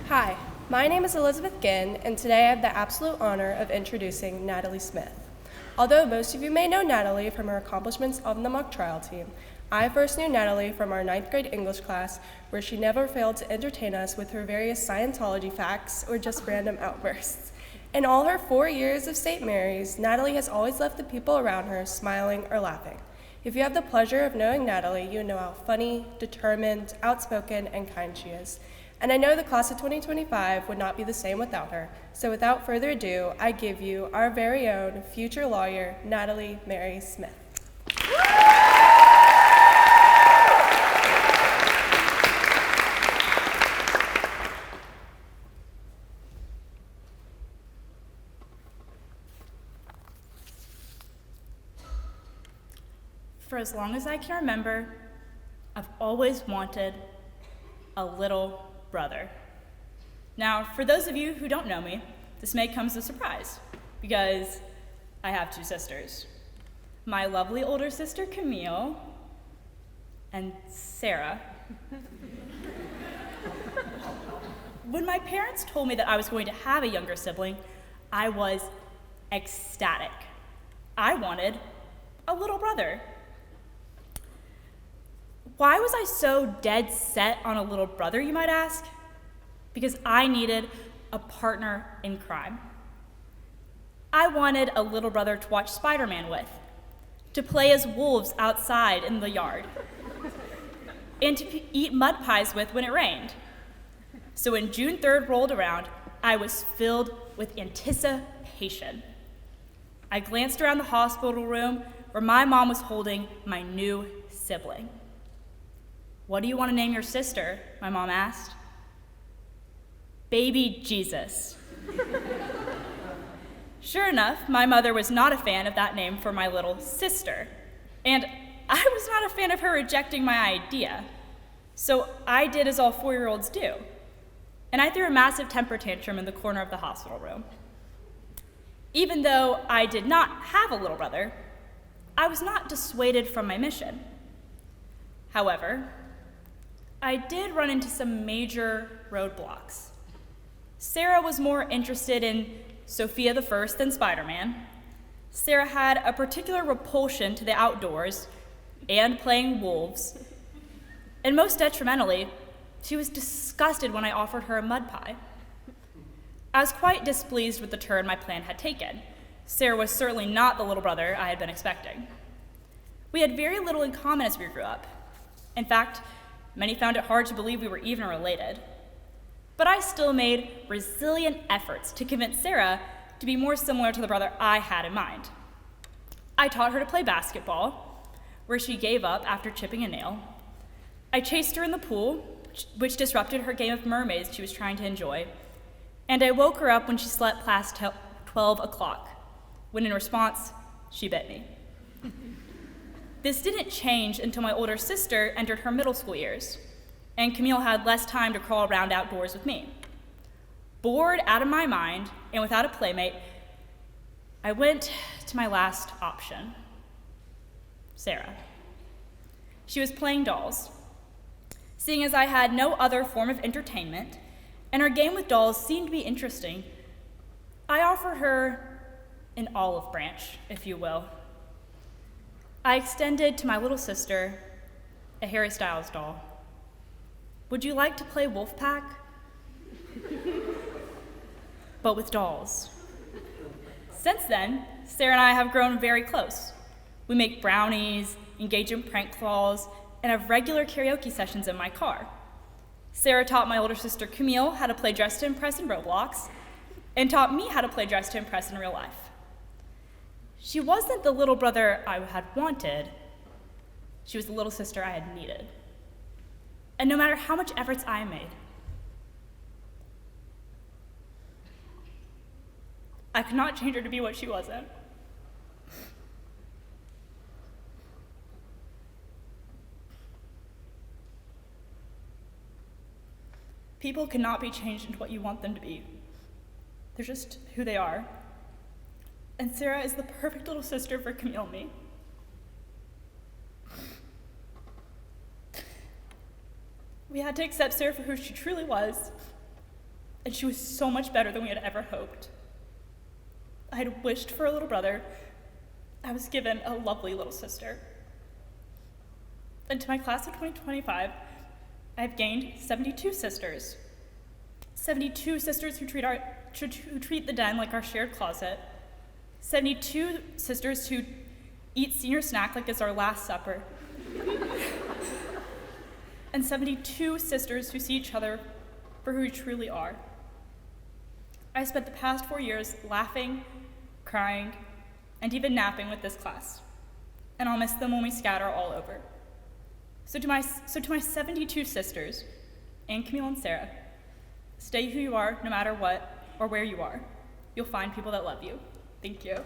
Hi, my name is Elizabeth Ginn, and today I have the absolute honor of introducing Natalie Smith. Although most of you may know Natalie from her accomplishments on the mock trial team, I first knew Natalie from our 9th grade English class, where she never failed to entertain us with her various Scientology facts or just random outbursts. In all her 4 years of St. Mary's, Natalie has always left the people around her smiling or laughing. If you have the pleasure of knowing Natalie, you know how funny, determined, outspoken, and kind she is. And I know the class of 2025 would not be the same without her. So without further ado, I give you our very own future lawyer, Natalie Mary Smith. For as long as I can remember, I've always wanted a little brother. Now, for those of you who don't know me, this may come as a surprise, because I have 2 sisters. My lovely older sister, Camille, and Sarah. When my parents told me that I was going to have a younger sibling, I was ecstatic. I wanted a little brother. Why was I so dead set on a little brother, you might ask? Because I needed a partner in crime. I wanted a little brother to watch Spider-Man with, to play as wolves outside in the yard, and to eat mud pies with when it rained. So when June 3rd rolled around, I was filled with anticipation. I glanced around the hospital room where my mom was holding my new sibling. "What do you want to name your sister?" my mom asked. "Baby Jesus." Sure enough, my mother was not a fan of that name for my little sister, and I was not a fan of her rejecting my idea. So I did as all 4-year-olds do, and I threw a massive temper tantrum in the corner of the hospital room. Even though I did not have a little brother, I was not dissuaded from my mission. However, I did run into some major roadblocks. Sarah was more interested in Sophia the First than Spider-Man. Sarah had a particular repulsion to the outdoors and playing wolves. And most detrimentally, she was disgusted when I offered her a mud pie. I was quite displeased with the turn my plan had taken. Sarah was certainly not the little brother I had been expecting. We had very little in common as we grew up. In fact, many found it hard to believe we were even related. But I still made resilient efforts to convince Sarah to be more similar to the brother I had in mind. I taught her to play basketball, where she gave up after chipping a nail. I chased her in the pool, which disrupted her game of mermaids she was trying to enjoy. And I woke her up when she slept past 12 o'clock, when in response, she bit me. This didn't change until my older sister entered her middle school years, and Camille had less time to crawl around outdoors with me. Bored out of my mind and without a playmate, I went to my last option, Sarah. She was playing dolls. Seeing as I had no other form of entertainment, and her game with dolls seemed to be interesting, I offered her an olive branch, if you will. I extended to my little sister a Harry Styles doll. "Would you like to play Wolfpack?" But with dolls. Since then, Sarah and I have grown very close. We make brownies, engage in prank calls, and have regular karaoke sessions in my car. Sarah taught my older sister Camille how to play Dress to Impress in Roblox, and taught me how to play Dress to Impress in real life. She wasn't the little brother I had wanted. She was the little sister I had needed. And no matter how much efforts I made, I could not change her to be what she wasn't. People cannot be changed into what you want them to be. They're just who they are. And Sarah is the perfect little sister for Camille and me. We had to accept Sarah for who she truly was, and she was so much better than we had ever hoped. I had wished for a little brother. I was given a lovely little sister. And to my class of 2025, I've gained 72 sisters. 72 sisters who treat the den like our shared closet. 72 sisters who eat senior snack like it's our last supper. And 72 sisters who see each other for who we truly are. I spent the past 4 years laughing, crying, and even napping with this class. And I'll miss them when we scatter all over. So to my 72 sisters, and Camille and Sarah, stay who you are no matter what or where you are. You'll find people that love you. Thank you.